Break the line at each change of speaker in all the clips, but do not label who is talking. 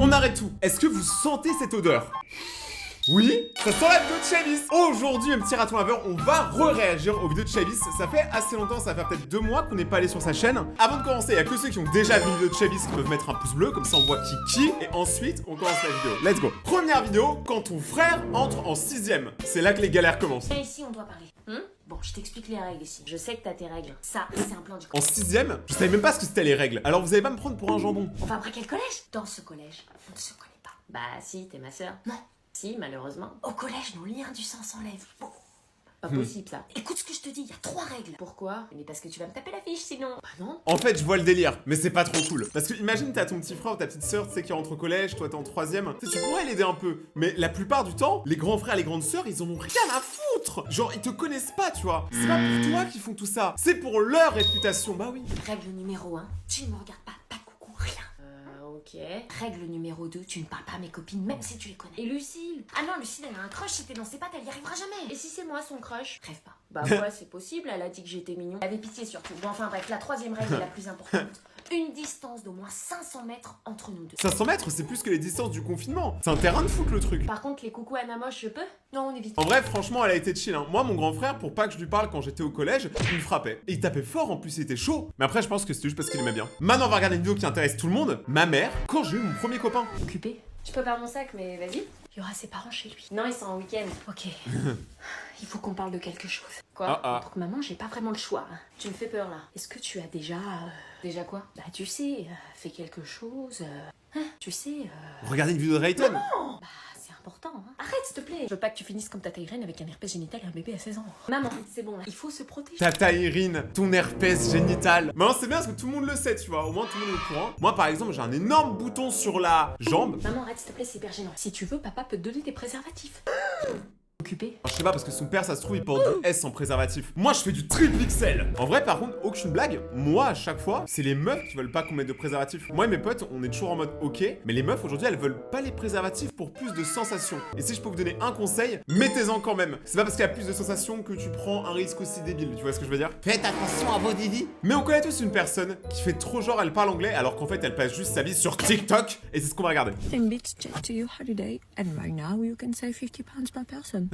On arrête tout. Est-ce que vous sentez cette odeur? Oui, ça sent la vidéo de Chavis. Aujourd'hui, un petit raton laveur, on va re-réagir aux vidéos de Chavis. Ça fait assez longtemps, ça fait peut-être 2 mois qu'on n'est pas allé sur sa chaîne. Avant de commencer, il n'y a que ceux qui ont déjà vu une vidéo de Chavis qui peuvent mettre un pouce bleu, comme ça on voit qui. Et ensuite, on commence la vidéo. Let's go. Première vidéo, quand ton frère entre en 6ème. C'est là que les galères commencent.
Et ici, on doit parler. Bon, je t'explique les règles ici. Je sais que t'as tes règles. Ça, c'est un plan du
En 6ème, je savais même pas ce que c'était les règles. Alors vous allez pas me prendre pour un jambon.
On va braquer le collège? Dans ce collège, on ne se connaît pas. Bah si, t'es ma sœur. Non. Si, malheureusement. Au collège, nos liens du sang s'enlèvent. Bon. Pas possible ça. Écoute ce que je te dis, il y a 3 règles. Pourquoi? Mais parce que tu vas me taper la fiche sinon. Bah non.
En fait, je vois le délire, mais c'est pas trop cool. Parce que imagine, t'as ton petit frère ou ta petite sœur, tu sais, qui rentre au collège, toi t'es en 3ème. Tu sais, tu pourrais l'aider un peu. Mais la plupart du temps, les grands frères, les grandes sœurs, ils en ont rien à foutre. Genre, ils te connaissent pas, tu vois. C'est pas pour toi qu'ils font tout ça. C'est pour leur réputation. Bah oui.
Règle numéro 1, tu ne me regardes pas coucou, rien. Ok. Règle numéro 2, tu ne parles pas à mes copines, même si tu les connais. Et Lucille? Ah non, Lucille, elle a un crush, si t'es dans ses pattes, elle y arrivera jamais. Et si c'est moi son crush? Rêve pas. Bah ouais, c'est possible, elle a dit que j'étais mignon. Elle avait pitié surtout. Bon, enfin bref, la 3ème règle est la plus importante. Une distance d'au moins 500 mètres entre nous deux.
500 mètres, c'est plus que les distances du confinement. C'est un terrain de foot, le truc.
Par contre, les coucous à Namoche, je peux? Non, on évite.
En vrai, franchement, elle a été chill, hein. Moi, mon grand frère, pour pas que je lui parle quand j'étais au collège, il me frappait. Et il tapait fort, en plus, il était chaud. Mais après, je pense que c'était juste parce qu'il aimait bien. Maintenant, on va regarder une vidéo qui intéresse tout le monde. Ma mère, quand j'ai eu mon premier copain.
Occupé? Je peux faire mon sac, mais vas-y. Il y aura ses parents chez lui. Non, ils sont en week-end. Ok. Il faut qu'on parle de quelque chose. Quoi? Pour que maman, j'ai pas vraiment le choix. Tu me fais peur, là. Est-ce que tu as déjà... Déjà quoi? Bah, tu sais, fait quelque chose... tu sais...
Regardez une vidéo de Rayton.
Maman! Bah, c'est important, hein. Arrête, s'il te plaît. Je veux pas que tu finisses comme Tata Irène avec un herpès génital et un bébé à 16 ans. Maman, c'est bon, là. Il faut se protéger.
Tata Irine, ton herpès génital. Maintenant, c'est bien parce que tout le monde le sait, tu vois. Au moins, tout le monde est au courant. Moi, par exemple, j'ai un énorme bouton sur la jambe.
Maman, arrête, s'il te plaît, c'est hyper gênant. Si tu veux, papa peut te donner des préservatifs. Occupé.
Je sais pas, parce que son père, ça se trouve, il porte du S en préservatif. Moi, je fais du triple XL. En vrai, par contre, aucune blague. Moi, à chaque fois, c'est les meufs qui veulent pas qu'on mette de préservatif. Moi et mes potes, on est toujours en mode OK. Mais les meufs, aujourd'hui, elles veulent pas les préservatifs pour plus de sensations. Et si je peux vous donner un conseil, mettez-en quand même. C'est pas parce qu'il y a plus de sensations que tu prends un risque aussi débile. Tu vois ce que je veux dire? Faites attention à vos didis. Mais on connaît tous une personne qui fait trop genre elle parle anglais alors qu'en fait, elle passe juste sa vie sur TikTok. Et c'est ce qu'on va regarder.
Nothing beats jet to your holiday, and right now you can save £50 per person.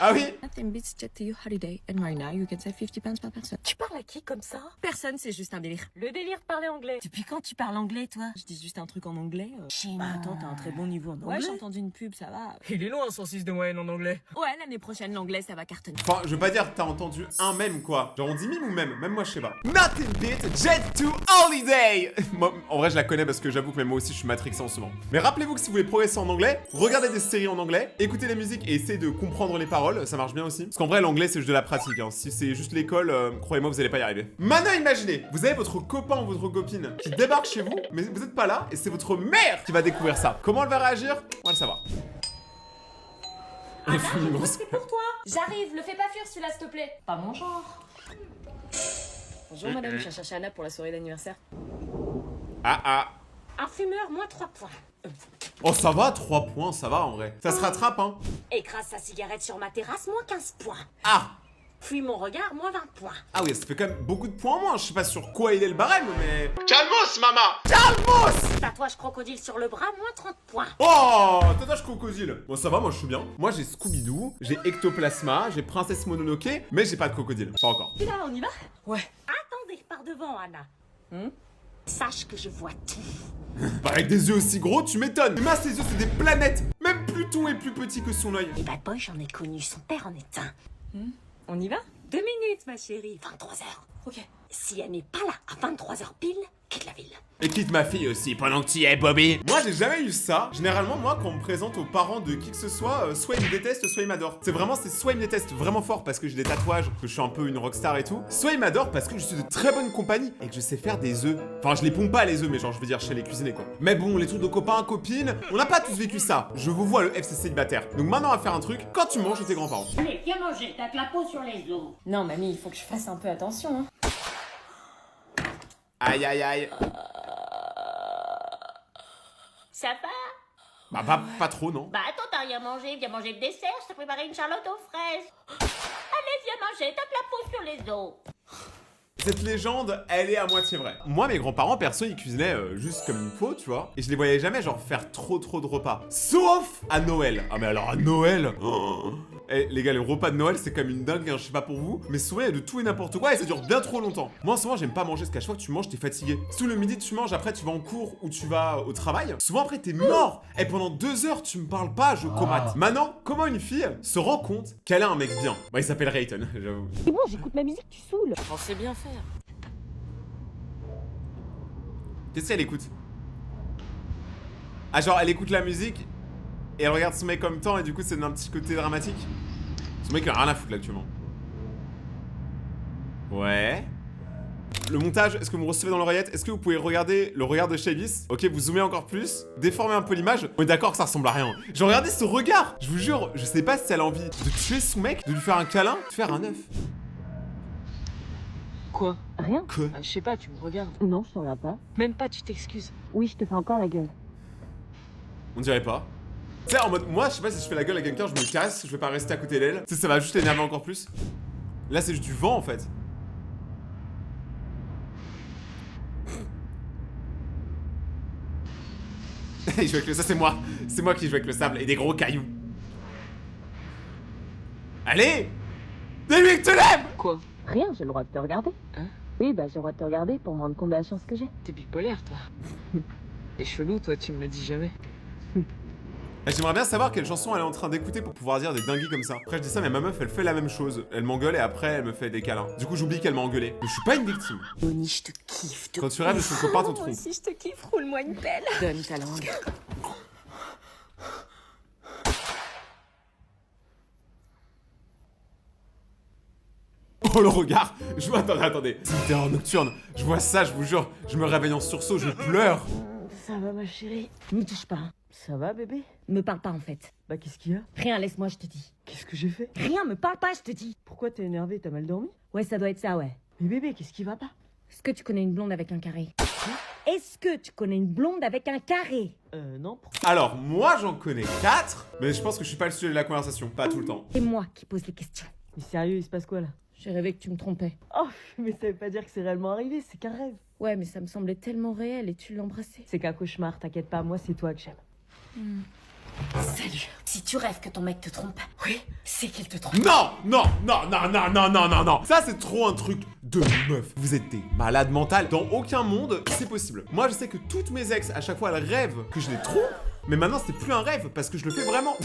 Ah oui?
Nothing beats jet to your holiday, and right now you can save £50 per person.
Tu parles à qui comme ça?
Personne, c'est juste un délire.
Le délire de parler anglais.
Depuis quand tu parles anglais, toi? Je dis juste un truc en anglais. Bah attends, t'as un très bon niveau en anglais. Ouais, j'ai entendu une pub, ça va.
Il est loin 106 de moyenne en anglais.
Ouais, l'année prochaine, l'anglais, ça va cartonner.
Enfin, je veux pas dire que t'as entendu un mème quoi. Genre on dit mime ou même moi je sais pas. Nothing beats jet to holiday. Moi, en vrai je la connais parce que j'avoue que même moi aussi je suis matrixé en ce moment. Mais rappelez-vous que si vous voulez progresser en anglais, regardez des séries en anglais, écoutez la musique et essayez de comprendre les paroles, ça marche bien aussi. Parce qu'en vrai l'anglais c'est juste de la pratique, hein. Si c'est juste l'école, croyez-moi vous allez pas y arriver. Maintenant imaginez, vous avez votre copain ou votre copine qui débarque chez vous, mais vous êtes pas là et c'est votre mère qui va découvrir ça. Comment elle va réagir? On va le savoir.
Anna, c'est pour toi. J'arrive, le fais pas fuir celui-là, s'il te plaît. Pas mon genre. Bonjour madame, je cherche Anna pour la soirée d'anniversaire.
Ah.
Un fumeur, moins 3 points.
Oh ça va, 3 points, ça va en vrai. Ça se rattrape hein.
Écrase sa cigarette sur ma terrasse, moins 15 points.
Ah.
Fuis mon regard, moins 20 points.
Ah oui, ça fait quand même beaucoup de points en moins. Je sais pas sur quoi il est le barème, mais... Calmos, maman! Calmos!
Tatouage crocodile sur le bras, moins 30 points.
Oh, tatouage crocodile. Bon, ça va, moi je suis bien. Moi j'ai Scooby-Doo, j'ai Ectoplasma, j'ai Princesse Mononoke, mais j'ai pas de crocodile. Pas encore.
Et là, on y va?
Ouais.
Attendez, par devant, Anna. Sache que je vois tout.
Bah, avec des yeux aussi gros, tu m'étonnes. Mais ses yeux, c'est des planètes. Même Pluton est plus petit que son œil.
Et bad boy, j'en ai connu, son père en est un.
On y va?
2 minutes, ma chérie. 23h.
Ok.
Si elle n'est pas là à 23h pile, quitte la ville.
Et quitte ma fille aussi pendant que tu y es, Bobby. Moi, j'ai jamais eu ça. Généralement, moi, quand on me présente aux parents de qui que ce soit il me déteste, soit il m'adore. C'est soit il me déteste vraiment fort parce que j'ai des tatouages, que je suis un peu une rockstar et tout, soit il m'adore parce que je suis de très bonne compagnie et que je sais faire des œufs. Enfin, je les pompe pas les œufs, mais genre, je veux dire, chez les cuisiner quoi. Mais bon, les trucs de copains, copines, on n'a pas tous vécu ça. Je vous vois le FC célibataire. Donc maintenant, on va faire un truc quand tu manges chez tes grands-parents.
Allez, viens manger, t'as de la peau sur les os.
Non, mamie, il faut que je fasse un peu attention. Hein.
Aïe, aïe, aïe.
Ça va?
Bah, pas trop, non?
Bah attends, t'as rien mangé, viens manger le dessert, je t'ai préparé une charlotte aux fraises. Allez, viens manger, t'as de la peau sur les os.
Cette légende, elle est à moitié vraie. Moi, mes grands-parents, perso, ils cuisinaient juste comme il faut, tu vois. Et je les voyais jamais, genre, faire trop de repas. Sauf à Noël. Ah, mais alors, à Noël Eh, les gars, le repas de Noël, c'est comme une dingue, hein, je sais pas pour vous. Mais souvent, il y a de tout et n'importe quoi et ça dure bien trop longtemps. Moi, souvent, j'aime pas manger parce qu'à chaque fois que tu manges, t'es fatigué. Sous le midi, tu manges, après, tu vas en cours ou tu vas au travail. Souvent, après, t'es mort. Et pendant 2 heures, tu me parles pas, je comate. Maintenant, comment une fille se rend compte qu'elle a un mec bien? Bah, il s'appelle Rayton, j'avoue.
C'est bon, j'écoute ma musique, tu saoules. Je pensais bien faire.
Qu'est-ce qu'elle écoute? Ah, genre, elle écoute la musique et elle regarde son mec en même temps et du coup, c'est un petit côté dramatique. Son mec, il a rien à foutre là actuellement. Ouais. Le montage, est-ce que vous me recevez dans l'oreillette? Est-ce que vous pouvez regarder le regard de Shavis? Ok, vous zoomez encore plus, déformez un peu l'image. On est d'accord que ça ressemble à rien. J'ai regardé ce regard. Je vous jure, je sais pas si elle a envie de tuer son mec, de lui faire un câlin, de faire un œuf.
Quoi? Rien.
Que?
Je sais pas, tu me regardes. Non, je t'en regarde pas. Même pas, tu t'excuses. Oui, je te fais encore la gueule.
On dirait pas. Tu sais, en mode, moi, je sais pas si je fais la gueule à quelqu'un, je me casse, je vais pas rester à côté d'elle. Tu sais, ça va juste l'énerver encore plus. Là, c'est juste du vent en fait. Il joue avec le... Ça, c'est moi. C'est moi qui joue avec le sable et des gros cailloux. Allez! Dis-lui que tu l'aimes!
Quoi? Rien, j'ai le droit de te regarder. Hein? Oui, bah j'ai le droit de te regarder pour me rendre compte de la chance que j'ai. T'es bipolaire, toi. T'es chelou, toi, tu me le dis jamais.
J'aimerais bien savoir quelle chanson elle est en train d'écouter pour pouvoir dire des dingueries comme ça. Après, je dis ça, mais ma meuf, elle fait la même chose. Elle m'engueule et après, elle me fait des câlins. Du coup, j'oublie qu'elle m'a engueulé. Mais je suis pas une victime.
Oni, je te kiffe.
Quand tu rêves de son copain, t'en
Moi
trompes.
aussi, je te kiffe, roule-moi une pelle. Donne ta langue.
Oh, le regard! Je vois, attendez. C'est une terreur nocturne. Je vois ça, je vous jure. Je me réveille en sursaut, je pleure.
Ça va, ma chérie? Me touche pas. Ça va, bébé? Me parle pas, en fait. Bah, qu'est-ce qu'il y a? Rien, laisse-moi, je te dis. Qu'est-ce que j'ai fait? Rien, me parle pas, je te dis. Pourquoi t'es énervé? T'as mal dormi? Ouais, ça doit être ça, ouais. Mais bébé, qu'est-ce qui va pas? Est-ce que tu connais une blonde avec un carré? Est-ce que tu connais une blonde avec un carré? Non.
Alors, moi, j'en connais 4, mais je pense que je suis pas le sujet de la conversation. Pas tout le temps.
C'est moi qui pose les questions.
Mais sérieux, il se passe quoi là?
J'ai rêvé que tu me trompais.
Oh, mais ça veut pas dire que c'est réellement arrivé, c'est qu'un rêve.
Ouais, mais ça me semblait tellement réel et tu l'embrassais.
C'est qu'un cauchemar, t'inquiète pas, moi c'est toi que j'aime.
Salut. Si tu rêves que ton mec te trompe, oui, c'est qu'il te trompe.
Non! Ça, c'est trop un truc de meuf. Vous êtes des malades mentales. Dans aucun monde, c'est possible. Moi, je sais que toutes mes ex, à chaque fois, elles rêvent que je les trompe. Mais maintenant, c'est plus un rêve parce que je le fais vraiment.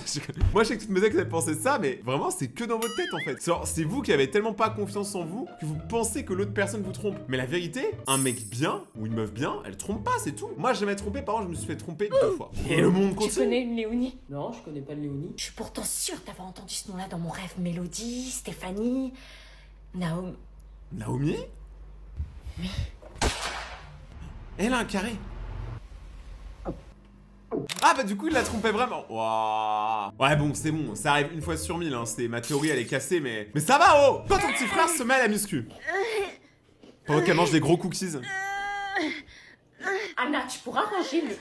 Moi, je sais que toutes mes ex, elles pensaient ça, mais vraiment, c'est que dans votre tête en fait. C'est vous qui avez tellement pas confiance en vous que vous pensez que l'autre personne vous trompe. Mais la vérité, un mec bien ou une meuf bien, elle trompe pas, c'est tout. Moi, j'ai jamais trompé, par contre, je me suis fait tromper 2 fois. Et le monde
Tu
continue.
connais une Léonie?
Non, je connais pas le Léonie.
Je suis pourtant sûre d'avoir entendu ce nom-là dans mon rêve. Mélodie, Stéphanie, Naomi.
Naomi? Oui. Elle a un carré. Ah bah du coup il la trompait vraiment. Waouh. Ouais bon c'est bon, ça arrive une fois sur 1000 hein. Ma théorie elle est cassée mais ça va oh. Quand ton petit frère se met à la muscu pendant qu'elle mange des gros cookies.
Anna, tu pourras ranger le...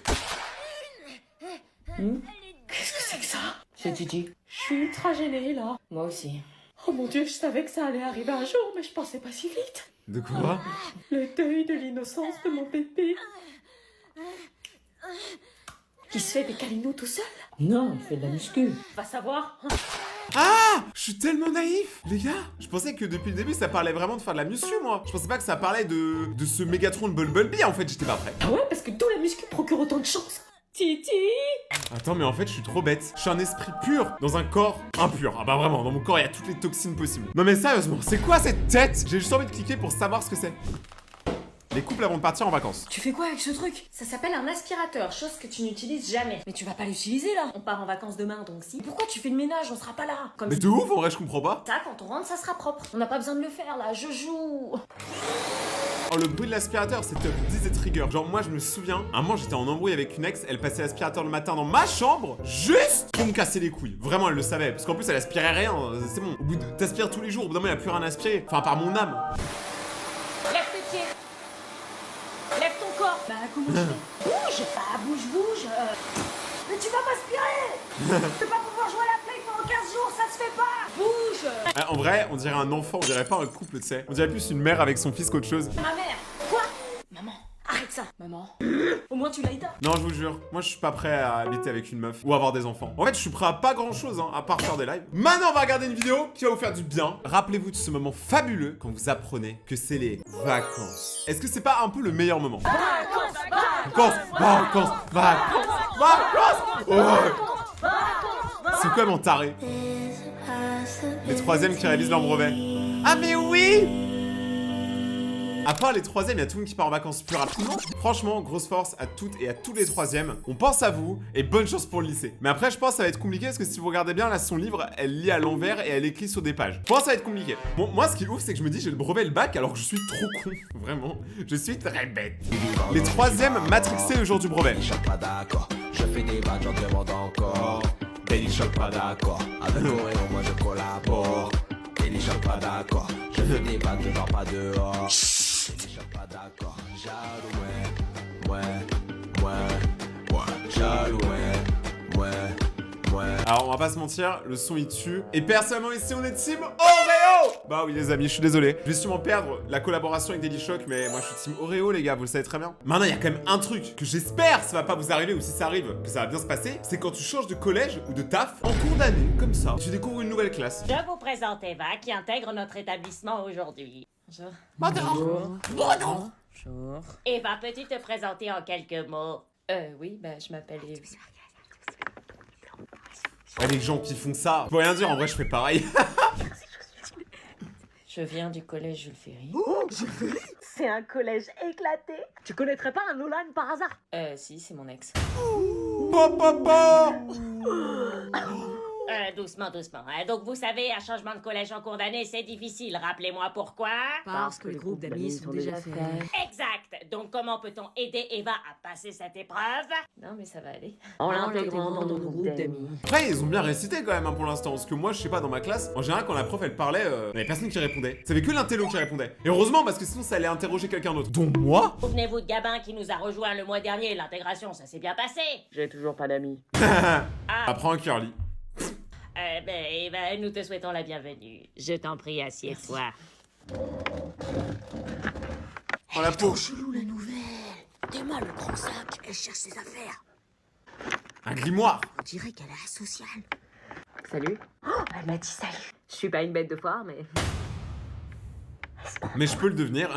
Qu'est-ce que c'est que ça?
C'est Titi.
Je suis ultra gênée là.
Moi aussi.
Oh mon dieu, je savais que ça allait arriver un jour, mais je pensais pas si vite.
De quoi?
Le deuil de l'innocence de mon bébé. Qui se fait des câlinous tout seul.
Non, il fait de la muscu.
Va savoir.
Ah! Je suis tellement naïf les gars. Je pensais que depuis le début ça parlait vraiment de faire de la muscu moi. Je pensais pas que ça parlait de ce Mégatron de Bumblebee en fait, j'étais pas prêt.
Ah ouais, parce que tout la muscu procure autant de chance. Titi!
Attends mais en fait je suis trop bête. Je suis un esprit pur dans un corps impur. Ah bah vraiment, dans mon corps il y a toutes les toxines possibles. Non mais sérieusement, c'est quoi cette tête? J'ai juste envie de cliquer pour savoir ce que c'est. Les couples avant de partir en vacances.
Tu fais quoi avec ce truc?
Ça s'appelle un aspirateur, chose que tu n'utilises jamais.
Mais tu vas pas l'utiliser là. On part en vacances demain, donc si. Pourquoi tu fais le ménage? On sera pas là. Comme
Mais de ouf en vrai je comprends pas.
ça, quand on rentre, ça sera propre. On n'a pas besoin de le faire là, je joue.
Oh le bruit de l'aspirateur c'est top 10 des triggers. Genre moi je me souviens, un moment j'étais en embrouille avec une ex, elle passait l'aspirateur le matin dans ma chambre, juste pour me casser les couilles. Vraiment elle le savait, parce qu'en plus elle aspirait rien, c'est bon. Au bout de... T'aspires tous les jours, au bout d'un moment il n'y a plus rien à aspirer. Enfin par mon âme.
Lève tes pieds. Lève ton corps.
Bah comment je fais?
Bouge. Bah bouge. Mais tu vas m'aspirer. Tu peux pas pouvoir jouer à la play pendant 15 jours, ça se fait pas.
Bouge!
Ah, en vrai, on dirait un enfant, on dirait pas un couple, tu sais. On dirait plus une mère avec son fils qu'autre chose.
Ma mère. Quoi? Maman, arrête ça. Maman. Au moins tu l'as éteint.
Non, je vous jure, moi je suis pas prêt à habiter avec une meuf ou avoir des enfants. En fait, je suis prêt à pas grand chose, hein, à part faire des lives. Maintenant, on va regarder une vidéo qui va vous faire du bien. Rappelez-vous de ce moment fabuleux quand vous apprenez que c'est les vacances. Est-ce que c'est pas un peu le meilleur moment? Vacances, vacances, vacances, vacances. Oh. C'est quoi mon taré? Les troisièmes qui réalisent leur brevet. Ah mais oui! À part les troisièmes, il y a tout le monde qui part en vacances plus rapidement. Franchement, grosse force à toutes et à tous les troisièmes. On pense à vous et bonne chance pour le lycée. Mais après, je pense que ça va être compliqué parce que si vous regardez bien, là, son livre, elle lit à l'envers et elle écrit sur des pages. Je pense que ça va être compliqué. Bon, moi, ce qui est ouf, c'est que je me dis, j'ai le brevet et le bac alors que je suis trop con. Vraiment, je suis très bête. Les troisièmes matrixés le jour du brevet.
Pas d'accord, je fais des vannes, j'en demande encore. Belly Shop pas d'accord, avec Oreo moi je collabore. Belly Shop pas d'accord, je fais des vannes, je vends pas dehors. Belly Shop pas d'accord, jaloux ouais, jaloux ouais.
Alors, on va pas se mentir, le son il tue. Et personnellement, ici, on est team Oreo! Bah oui, les amis, je suis désolé. Je vais sûrement perdre la collaboration avec Daily Shock, mais moi, je suis team Oreo, les gars, vous le savez très bien. Maintenant, il y a quand même un truc que j'espère ça va pas vous arriver, ou si ça arrive, que ça va bien se passer, c'est quand tu changes de collège ou de taf, en cours d'année, comme ça, tu découvres une nouvelle classe.
Je vous présente Eva qui intègre notre établissement aujourd'hui.
Bonjour.
Bonjour.
Bonjour.
Eva, peux-tu te présenter en quelques mots?
Oui, bah je m'appelle Eve.
Ah, les gens qui font ça, je peux rien dire, en vrai, je fais pareil.
Je viens du collège Jules Ferry.
C'est un collège éclaté. Tu connaîtrais pas un Nolan par hasard?
Si, c'est mon ex.
Papa.
Doucement. Donc vous savez, un changement de collège en cours d'année, c'est difficile. Rappelez-moi pourquoi.
Parce que les groupes d'amis sont déjà faits.
Exact. Donc comment peut-on aider Eva à passer cette épreuve?
Non, mais ça va aller.
En l'intégrant dans nos groupes d'amis.
Après, ils ont bien récité quand même hein, pour l'instant. Parce que moi, je sais pas, dans ma classe, en général, quand la prof elle parlait, il y avait personne qui répondait. C'était que l'intello qui répondait. Et heureusement, parce que sinon, ça allait interroger quelqu'un d'autre. Dont moi.
Souvenez-vous de Gabin qui nous a rejoint le mois dernier. L'intégration, ça s'est bien passé.
J'ai toujours pas d'amis.
Apprends un curly.
Eva, nous te souhaitons la bienvenue. Je t'en prie, assieds-toi.
Oh la peau.
Chelou la nouvelle. Théma le grand sac. Elle cherche ses affaires.
Un grimoire.
On dirait qu'elle est asociale.
Salut. Elle m'a dit salut. Je suis pas une bête de foire, mais...
Mais je peux le devenir.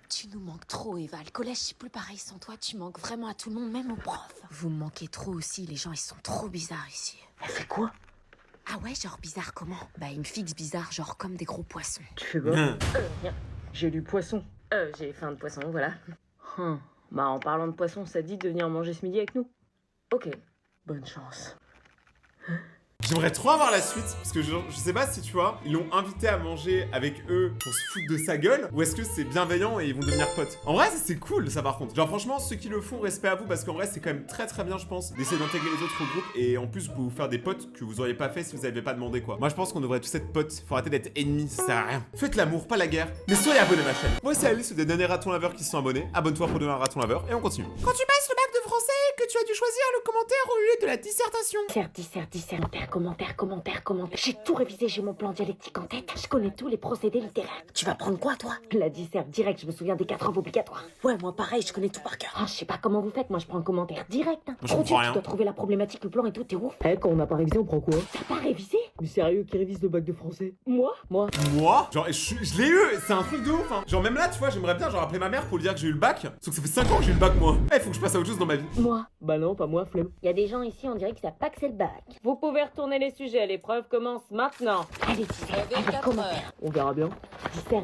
Tu nous manques trop, Eva. Le collège, c'est plus pareil sans toi. Tu manques vraiment à tout le monde, même aux profs. Vous me manquez trop aussi. Les gens, ils sont trop bizarres ici.
Elle fait quoi?
Ah ouais, genre bizarre comment? Bah, ils me fixent bizarre, genre comme des gros poissons.
Tu fais quoi? Rien. J'ai lu poisson. J'ai faim de poisson, voilà. Bah, en parlant de poisson, ça te dit de venir manger ce midi avec nous? Ok. Bonne chance.
J'aimerais trop avoir la suite, parce que je sais pas si tu vois, ils l'ont invité à manger avec eux pour se foutre de sa gueule, ou est-ce que c'est bienveillant et ils vont devenir potes. En vrai, ça c'est cool ça par contre. Genre franchement, ceux qui le font, respect à vous, parce qu'en vrai c'est quand même très bien je pense, d'essayer d'intégrer les autres au groupe, et en plus vous pouvez vous faire des potes que vous auriez pas fait si vous avez pas demandé quoi. Moi je pense qu'on devrait tous être potes, faut arrêter d'être ennemis, ça sert à rien. Faites l'amour, pas la guerre, mais soyez abonnés à ma chaîne. Voici la liste des derniers ratons laveurs qui se sont abonnés, abonne-toi pour devenir un raton laveur, et on continue. Quand tu passes le bac de français, que tu as dû choisir le commentaire au lieu de la dissertation.
Commentaire. J'ai tout révisé, j'ai mon plan dialectique en tête. Je connais tous les procédés littéraires.
Tu vas prendre quoi, toi?
La dissert direct, je me souviens des 4 œuvres obligatoires.
Ouais, moi pareil, je connais tout par cœur.
Ah, je sais pas comment vous faites, moi je prends le commentaire direct.
je
Trop
comprends
dur,
rien.
tu dois trouver la problématique, le plan et tout, t'es ouf.
Eh, quand on n'a pas révisé, on prend quoi?
T'as pas révisé?
Mais sérieux, qui révise le bac de français?
Moi?
Moi?
Moi genre, je l'ai eu, c'est un truc de ouf hein. Genre même là, tu vois, j'aimerais bien genre appeler ma mère pour lui dire que j'ai eu le bac. Sauf que ça fait 5 ans que j'ai eu le bac moi. Eh, faut que je passe à autre chose dans ma vie.
Moi?
Bah non, pas moi, flemme.
Y a des gens ici, on dirait qu'ils savent pas que c'est le bac.
Vous pouvez retourner les sujets, l'épreuve commence maintenant.
Allez, dissert, allez, commentaire.
On verra bien.
Dissert.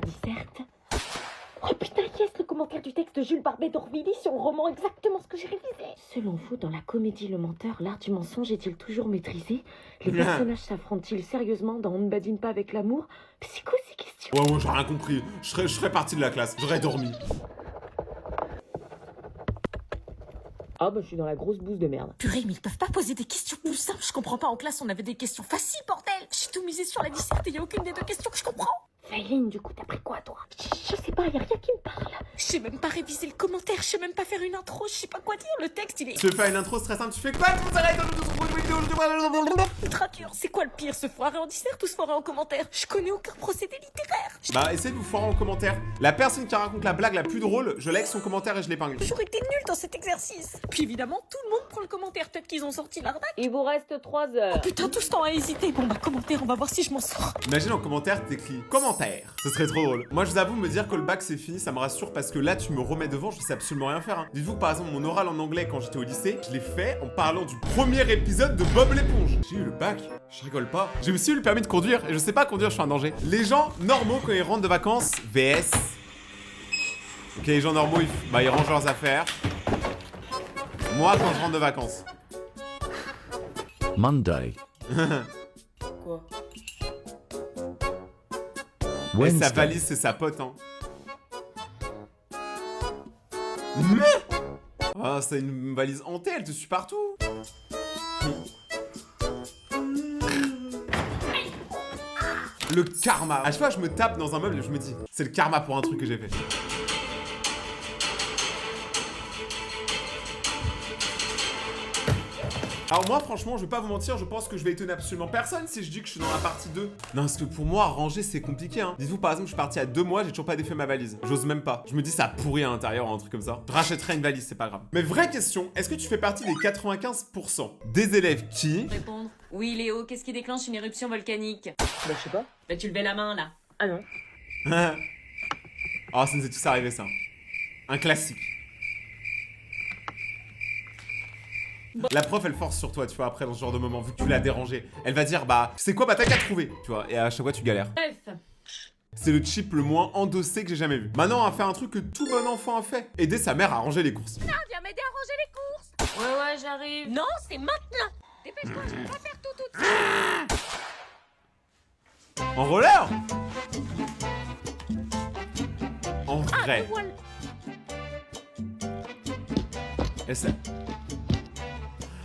Oh putain, yes, le commentaire du texte de Jules Barbet d'Orvilly sur le roman, exactement ce que j'ai révisé. Selon vous, dans la comédie Le Menteur, l'art du mensonge est-il toujours maîtrisé? Les personnages s'affrontent-ils sérieusement dans On ne badine pas avec l'amour? Mais c'est quoi ces questions?
Ouais, j'ai rien compris. Je serais parti de la classe, j'aurais dormi.
Ah bah je suis dans la grosse bouse de merde.
Purée, mais ils peuvent pas poser des questions plus simples. Je comprends pas, en classe, on avait des questions faciles, bordel. J'ai tout misé sur la disserte et y a aucune des deux questions que je comprends.
Failine, du coup, t'as pris quoi, toi? Je sais pas, y a rien qui me parle. Je sais même pas réviser le commentaire, je sais même pas faire une intro, je sais pas quoi dire, le texte il est
Tu veux faire une intro très simple, tu fais quoi? Tout s'arrête,
ultra dur. C'est quoi le pire, se foirer en dissert ou se foirer en commentaire? Je connais aucun procédé littéraire.
Bah, essayez de vous foirer en commentaire. La personne qui raconte la blague la plus drôle, je like son commentaire et je l'épingle.
J'ai toujours été nulle dans cet exercice. Puis évidemment, tout le monde prend le commentaire, peut-être qu'ils ont sorti l'arnaque.
Il vous reste 3 heures.
Putain, tout ce temps à hésiter. Bon bah commentaire, on va voir si je m'en sors.
Imagine en commentaire, t'écris commentaire. Ce serait trop drôle. Moi, je vous avoue, me dire que le bac c'est fini, ça me rassure parce que là, tu me remets devant, je sais absolument rien faire. Hein. Dites-vous que par exemple, mon oral en anglais quand j'étais au lycée, je l'ai fait en parlant du premier épisode de Bob l'éponge. J'ai eu le bac, je rigole pas. J'ai aussi eu le permis de conduire et je sais pas conduire, je suis un danger. Les gens normaux quand ils rentrent de vacances, VS. Ok, les gens normaux, ils rangent leurs affaires. Moi, quand je rentre de vacances.
Monday.
Quoi?
Et sa valise, c'est sa pote, hein. Ah, c'est une valise hantée, elle te suit partout. Le karma. À chaque fois, je me tape dans un meuble et je me dis, c'est le karma pour un truc que j'ai fait. Alors moi franchement je vais pas vous mentir, je pense que je vais étonner absolument personne si je dis que je suis dans la partie 2. Non parce que pour moi ranger c'est compliqué hein. Dites-vous par exemple je suis parti à 2 mois, j'ai toujours pas défait ma valise. J'ose même pas. Je me dis ça pourrit à l'intérieur ou un truc comme ça. Je rachèterai une valise, c'est pas grave. Mais vraie question, est-ce que tu fais partie des 95% des élèves qui...
Répondre. Oui Léo, qu'est-ce qui déclenche une éruption volcanique?
Bah, je sais pas.
Bah tu levais la main là.
Ah non.
Oh ça nous est tous arrivé ça. Un classique. La prof elle force sur toi tu vois après dans ce genre de moment vu que tu l'as dérangé. Elle va dire bah c'est quoi bah t'as qu'à trouver tu vois et à chaque fois tu galères.
Bref.
C'est le chip le moins endossé que j'ai jamais vu. Maintenant on va faire un truc que tout bon enfant a fait. Aider sa mère à ranger les courses.
Viens m'aider à ranger les courses.
Ouais j'arrive.
Non, c'est maintenant. Dépêche-toi, je peux pas faire tout de suite.
En roller. En vrai. Et c'est...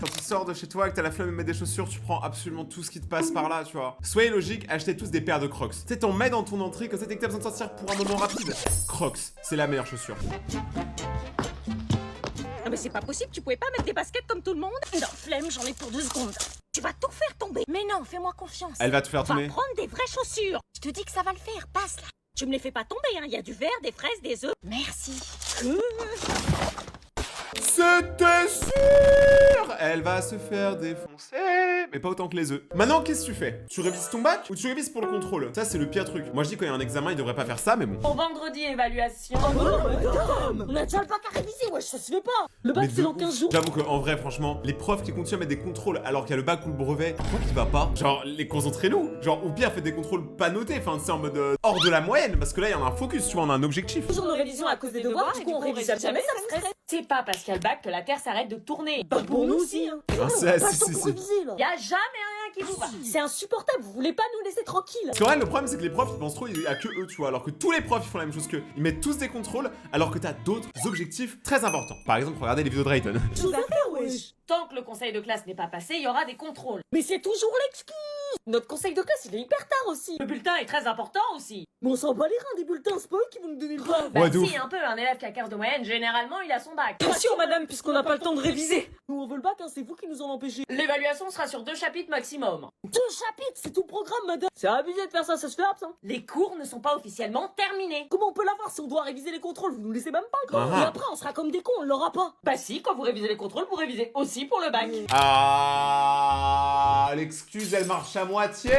Quand tu sors de chez toi et que t'as la flemme de mettre des chaussures, tu prends absolument tout ce qui te passe par là, tu vois. Soyez logique, achetez tous des paires de Crocs. Tu sais, t'en mets dans ton entrée que c'était que t'as besoin de sortir pour un moment rapide. Crocs, c'est la meilleure chaussure.
Non mais c'est pas possible, tu pouvais pas mettre des baskets comme tout le monde? Non, flemme, j'en ai pour 2 secondes. Tu vas tout faire tomber. Mais non, fais-moi confiance.
Elle va te faire tomber.
Va prendre des vraies chaussures. Je te dis que ça va le faire, passe là. Tu me les fais pas tomber, hein. Il y a du verre, des fraises, des œufs. Merci.
C'était sûr. Elle va se faire défoncer, mais pas autant que les œufs. Maintenant, qu'est-ce que tu fais? Tu révises ton bac ou tu révises pour le contrôle? Ça, c'est le pire truc. Moi, je dis quand il y a un examen, il devrait pas faire ça, mais bon.
Pour vendredi, évaluation.
On a déjà le bac à réviser, wesh, ça se fait pas. Le
Mais
bac c'est
de
dans 15 jours.
J'avoue qu'en vrai, franchement, les profs qui continuent à mettre des contrôles alors qu'il y a le bac ou le brevet, pourquoi qui va pas? Genre, les concentrez-nous. Genre, au pire, faites des contrôles pas notés. Enfin, c'est en mode hors de la moyenne. Parce que là, il y en a un focus, tu vois, on a un objectif.
Toujours nos révisions à cause des devoirs, du coup on révise jamais, ça me stresse. C'est pas parce qu'il y a le bac que la Terre s'arrête de tourner.
Bah pour nous aussi, hein.
Ah,
On
c'est-
a pas
si,
le temps
si,
pour
si.
réviser, là.
Y a jamais rien qui vous va.
C'est insupportable, vous voulez pas nous laisser tranquilles.
Parce qu'en vrai, le problème, c'est que les profs, ils pensent trop à que eux, tu vois. Alors que tous les profs, ils font la même chose qu'eux. Ils mettent tous des contrôles, alors que t'as d'autres objectifs très importants. Par exemple, regardez les vidéos de Rayton.
Chose à faire, wesh.
Tant que le conseil de classe n'est pas passé, il y aura des contrôles.
Mais c'est toujours l'excuse. Notre conseil de classe, il est hyper tard aussi.
Le bulletin est très important aussi.
Mais on s'en bat les reins des bulletins, c'est pas eux qui vont nous donner le bac.
Bah
Ouais, de
si, un peu, un élève qui a 15 de moyenne, généralement, il a son bac.
Bien sûr, madame, puisqu'on n'a pas le temps de réviser. Nous, on veut le bac, hein, c'est vous qui nous en empêchez.
L'évaluation sera sur 2 chapitres maximum.
2 chapitres, c'est tout le programme, madame. C'est abusé de faire ça, ça se fait absent.
Les cours ne sont pas officiellement terminés.
Comment on peut l'avoir si on doit réviser les contrôles? Vous nous laissez même pas le temps.
Ah.
Et après, on sera comme des cons, on l'aura pas.
Bah si, quand vous révisez les contrôles, vous révisez aussi pour le bac.
Ah, l'excuse, elle marche à moitié.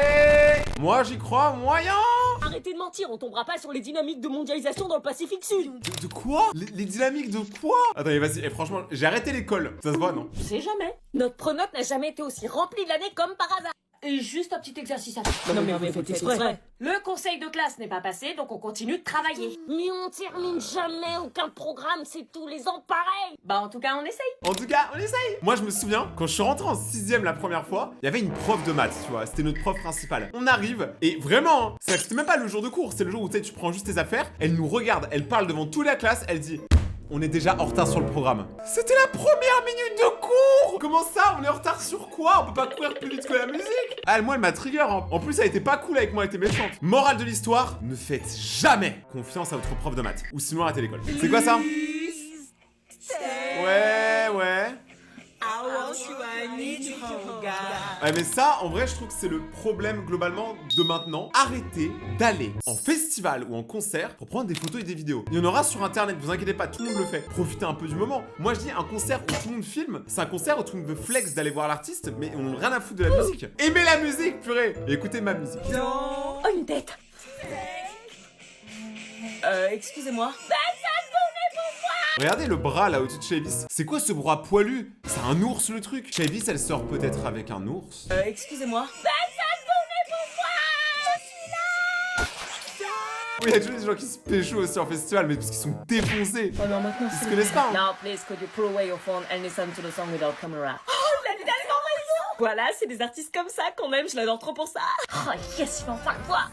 Moi, j'y crois moyen.
Arrêtez de mentir, on tombera pas sur les dynamiques de mondialisation dans le Pacifique Sud.
De quoi les dynamiques de quoi? Attendez, vas-y, franchement, j'ai arrêté l'école. Ça se voit, non?
Tu sais jamais.
Notre pronote n'a jamais été aussi remplie de l'année comme par hasard.
Et juste un petit exercice à faire.
Non mais on fait exprès.
Le conseil de classe n'est pas passé, donc on continue de travailler.
Mais on termine jamais aucun programme, c'est tous les ans pareil.
Bah en tout cas, on essaye.
En tout cas, on essaye. Moi, je me souviens, quand je suis rentré en 6ème la première fois, il y avait une prof de maths, tu vois. C'était notre prof principale. On arrive, et vraiment, hein, c'était même pas le jour de cours, c'est le jour où tu sais, tu prends juste tes affaires, elle nous regarde, elle parle devant toute la classe, elle dit... on est déjà en retard sur le programme. C'était la première minute de cours. Comment ça, on est en retard sur quoi? On peut pas courir plus vite que la musique. Ah, moi, elle m'a trigger. Hein. En plus, elle était pas cool avec moi, elle était méchante. Morale de l'histoire, ne faites jamais confiance à votre prof de maths. Ou sinon, arrêtez l'école. C'est quoi ça? Ouais. Ouais, mais ça, en vrai, je trouve que c'est le problème globalement de maintenant. Arrêtez d'aller en festival ou en concert pour prendre des photos et des vidéos. Il y en aura sur internet, vous inquiétez pas, tout le monde le fait. Profitez un peu du moment. Moi, je dis un concert où tout le monde filme, c'est un concert où tout le monde veut flex d'aller voir l'artiste, mais on n'a rien à foutre de la musique. Aimez la musique, purée, et écoutez ma musique.
Oh, une tête. Excusez-moi.
Regardez le bras là au-dessus de Chavis. C'est quoi ce bras poilu? C'est un ours le truc. Chavis, elle sort peut-être avec un ours.
Excusez-moi.
Oui, il y a toujours des gens qui se pécho aussi en festival, mais parce qu'ils sont défoncés.
Oh non, maintenant
Ils se connaissent pas. Hein.
Now, please, could you pull away your phone and listen to the song without camera? Oh, la tellement raison. Voilà, c'est des artistes comme ça qu'on aime, je l'adore trop pour ça.
Oh yes, il va enfin le voir.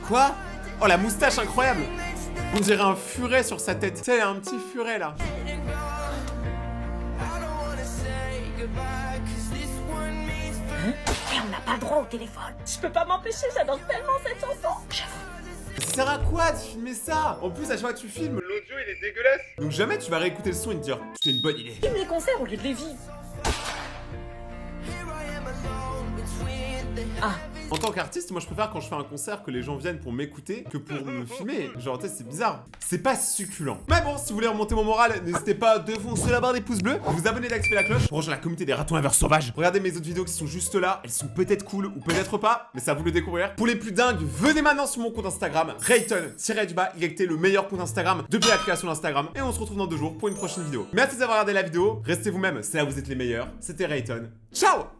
Quoi? Oh, la moustache incroyable. On dirait un furet sur sa tête. Tu sais, il y a un petit furet là.
Et on n'a pas le droit au téléphone.
Je peux pas m'empêcher, j'adore tellement cette chanson.
Ça sert à quoi de filmer ça? En plus, à chaque fois que tu filmes, l'audio il est dégueulasse. Donc jamais tu vas réécouter le son et te dire c'était une bonne idée.
Filme les concerts au lieu de les vivre. Ah.
En tant qu'artiste, moi je préfère quand je fais un concert que les gens viennent pour m'écouter que pour me filmer. Genre, tu sais, c'est bizarre. C'est pas succulent. Mais bon, si vous voulez remonter mon moral, n'hésitez pas à défoncer la barre des pouces bleus, vous abonner, d'activer la cloche pour rejoindre la communauté des ratons laveurs sauvages. Regardez mes autres vidéos qui sont juste là. Elles sont peut-être cool ou peut-être pas, mais ça vous le découvrir. Pour les plus dingues, venez maintenant sur mon compte Instagram, Rayton-YT, le meilleur compte Instagram depuis la création d'Instagram. Et on se retrouve dans 2 jours pour une prochaine vidéo. Merci d'avoir regardé la vidéo. Restez vous-même, c'est là où vous êtes les meilleurs. C'était Rayton. Ciao!